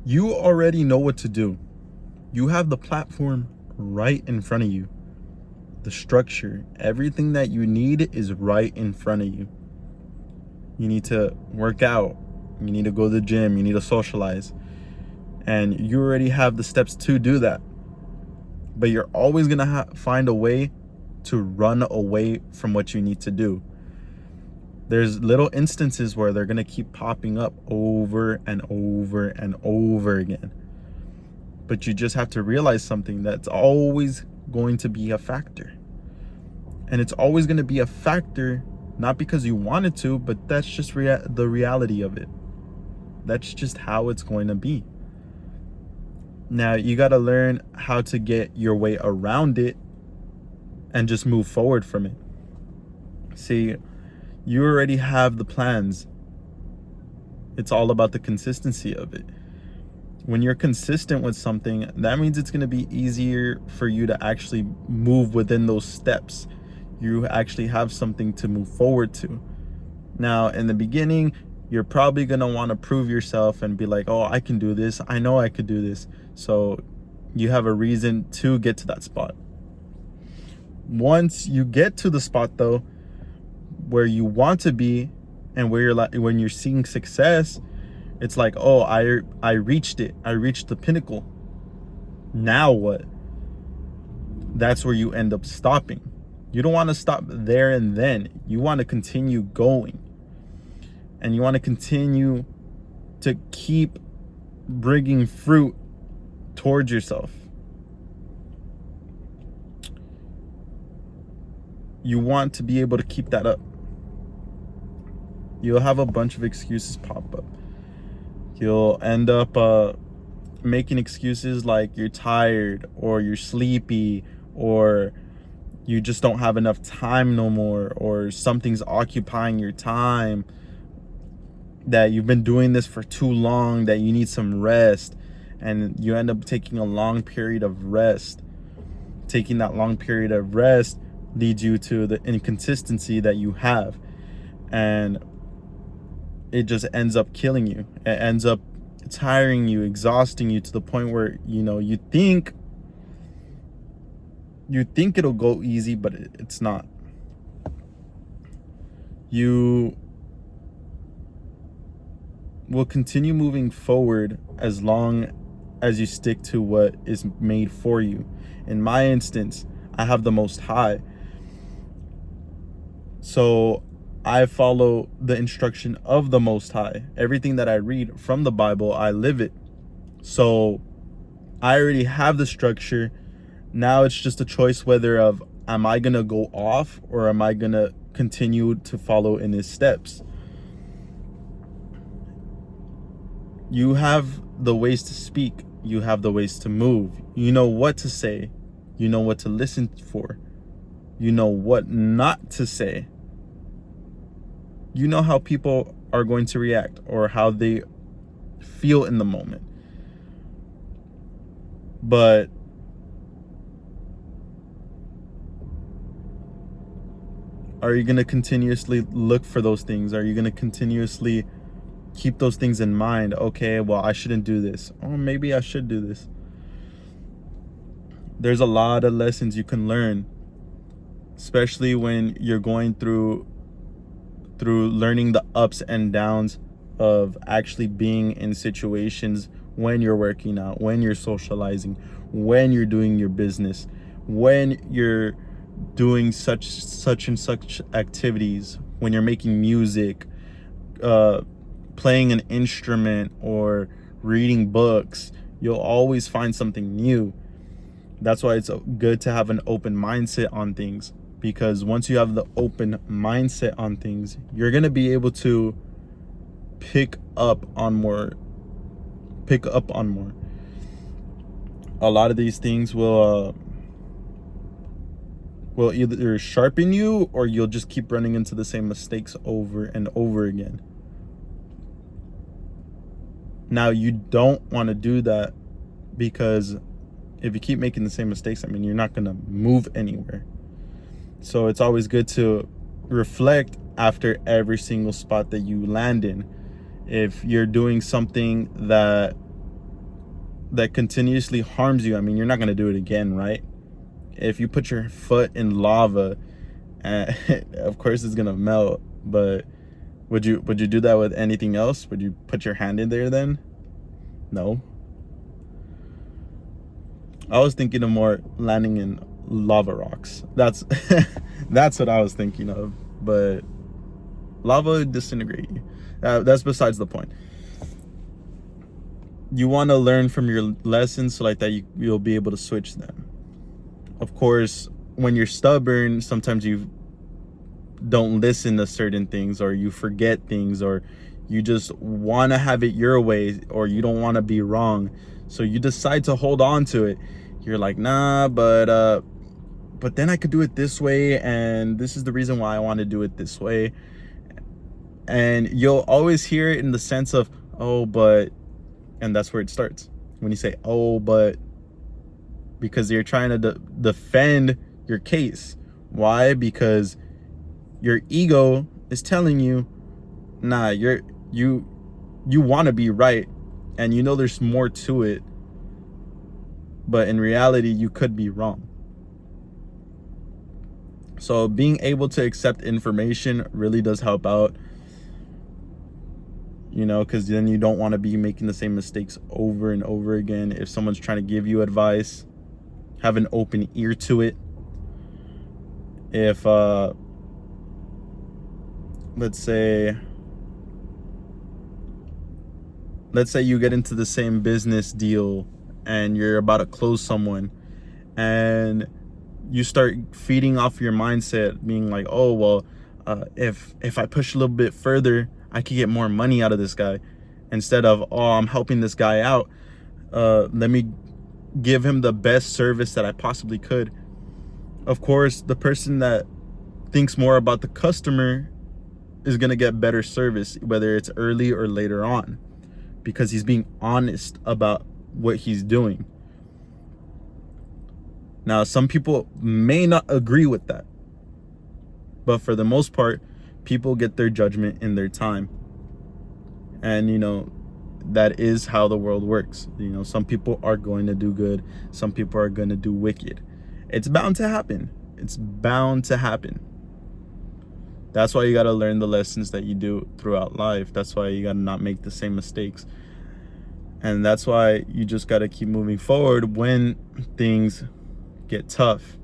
You already know what to do. You have the platform right in front of you. The structure, everything that you need is right in front of you. You need to work out. You need to go to the gym. You need to socialize. And you already have the steps to do that. But you're always going to find a way to run away from what you need to do. There's little instances where they're going to keep popping up over and over and over again. But you just have to realize something, that's always going to be a factor. And it's always going to be a factor, not because you wanted to, but that's just the reality of it. That's just how it's going to be. Now, you got to learn how to get your way around it and just move forward from it. See, you already have the plans. It's all about the consistency of it. When you're consistent with something, that means it's going to be easier for you to actually move within those steps. You actually have something to move forward to. Now, in the beginning, you're probably going to want to prove yourself and be like, oh, I can do this. I know I could do this. So you have a reason to get to that spot. Once you get to the spot, though, where you want to be and where you're like, when you're seeing success, it's like, oh, I reached it. I reached the pinnacle. Now what? That's where you end up stopping. You don't want to stop there and then. You want to continue going. And you want to continue to keep bringing fruit towards yourself. You want to be able to keep that up. You'll have a bunch of excuses pop up. You'll end up making excuses like you're tired or you're sleepy or you just don't have enough time no more, or something's occupying your time, that you've been doing this for too long, that you need some rest, and you end up taking a long period of rest. Taking that long period of rest leads you to the inconsistency that you have, and it just ends up killing you. It ends up tiring you, exhausting you to the point where, you think it'll go easy, but it's not. You will continue moving forward as long as you stick to what is made for you. In my instance, I have the Most High. So I follow the instruction of the Most High. Everything that I read from the Bible, I live it. So I already have the structure. Now it's just a choice whether am I going to go off or am I going to continue to follow in his steps. You have the ways to speak. You have the ways to move. You know what to say. You know what to listen for. You know what not to say. You know how people are going to react or how they feel in the moment. But are you going to continuously look for those things? Are you going to continuously keep those things in mind? Okay, well, I shouldn't do this. Or maybe I should do this. There's a lot of lessons you can learn, especially when you're going through learning the ups and downs of actually being in situations when you're working out, when you're socializing, when you're doing your business, when you're doing such and such activities, when you're making music, playing an instrument, or reading books. You'll always find something new. That's why it's good to have an open mindset on things, because once you have the open mindset on things, you're going to be able to pick up on more. A lot of these things will either sharpen you, or you'll just keep running into the same mistakes over and over again. Now, you don't want to do that, because if you keep making the same mistakes, you're not going to move anywhere. So it's always good to reflect after every single spot that you land in. If you're doing something that that continuously harms you, I mean, you're not going to do it again, right? If you put your foot in lava, of course it's going to melt, but would you do that with anything else? Would you put your hand in there then? No. I was thinking of more landing in lava rocks. That's that's what I was thinking of. But lava would disintegrate you. That's besides the point. You want to learn from your lessons so like that you'll be able to switch them. Of course, when you're stubborn, sometimes you don't listen to certain things, or you forget things, or you just want to have it your way, or you don't want to be wrong, so you decide to hold on to it. You're like, nah, but then I could do it this way, and this is the reason why I want to do it this way. And you'll always hear it in the sense of, oh, but, and that's where it starts. When you say, oh, but, because you're trying to defend your case. Why? Because your ego is telling you, nah, you want to be right, and you know there's more to it, but in reality you could be wrong. So being able to accept information really does help out, you know, because then you don't want to be making the same mistakes over and over again. If someone's trying to give you advice, have an open ear to it. If let's say you get into the same business deal and you're about to close someone, and you start feeding off your mindset being like, oh, well, if I push a little bit further, I could get more money out of this guy, instead of, oh, I'm helping this guy out, let me give him the best service that I possibly could. Of course, the person that thinks more about the customer is going to get better service, whether it's early or later on, because he's being honest about what he's doing. Now, some people may not agree with that, but for the most part, people get their judgment in their time. And, you know, that is how the world works. You know, some people are going to do good. Some people are going to do wicked. It's bound to happen. It's bound to happen. That's why you got to learn the lessons that you do throughout life. That's why you got to not make the same mistakes. And that's why you just got to keep moving forward when things get tough.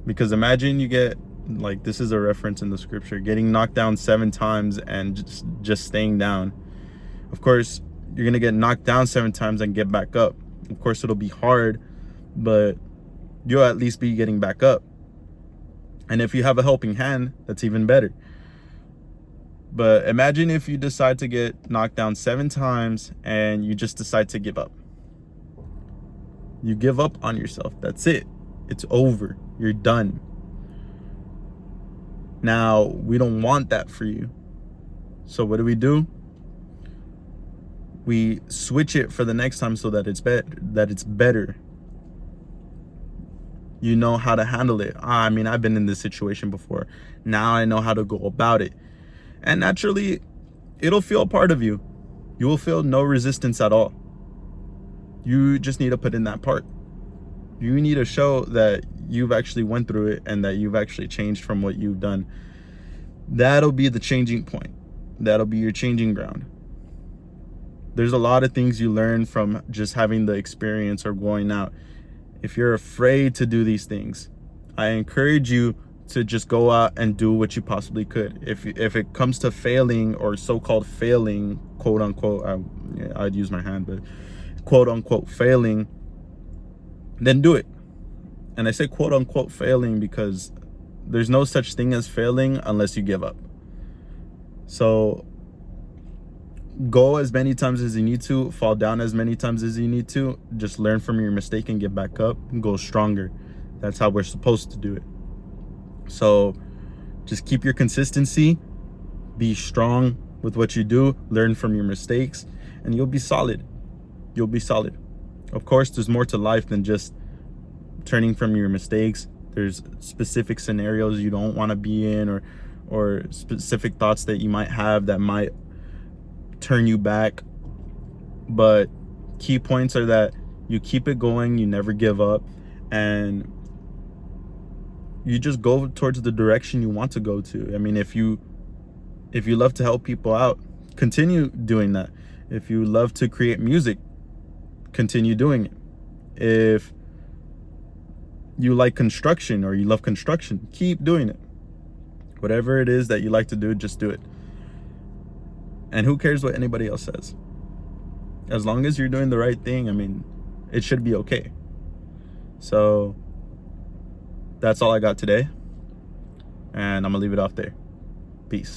Because imagine you get, like, this is a reference in the scripture, getting knocked down 7 times and just staying down. Of course, you're going to get knocked down 7 times and get back up. Of course, it'll be hard, but you'll at least be getting back up. And if you have a helping hand, that's even better. But imagine if you decide to get knocked down 7 times and you just decide to give up. You give up on yourself. That's it. It's over. You're done. Now, we don't want that for you. So what do? We switch it for the next time so that it's better. You know how to handle it. I mean, I've been in this situation before. Now I know how to go about it. And naturally, it'll feel a part of you. You will feel no resistance at all. You just need to put in that part. You need to show that you've actually went through it and that you've actually changed from what you've done. That'll be the changing point. That'll be your changing ground. There's a lot of things you learn from just having the experience or going out. If you're afraid to do these things, I encourage you to just go out and do what you possibly could. If it comes to failing, or so-called failing, quote unquote, I'd use my hand, but quote unquote failing, then do it. And I say quote unquote failing because there's no such thing as failing unless you give up. So go as many times as you need to, fall down as many times as you need to, just learn from your mistake and get back up and go stronger. That's how we're supposed to do it. So just keep your consistency, be strong with what you do, learn from your mistakes, and you'll be solid. You'll be solid. Of course, there's more to life than just turning from your mistakes. There's specific scenarios you don't want to be in, or specific thoughts that you might have that might turn you back. But key points are that You keep it going, you never give up, and you just go towards the direction you want to go to. I mean, if you love to help people out, continue doing that. If you love to create music, continue doing it. If you like construction or you love construction, keep doing it. Whatever it is that you like to do, just do it. And who cares what anybody else says? As long as you're doing the right thing, I mean, it should be okay. So that's all I got today, and I'm gonna leave it off there. Peace.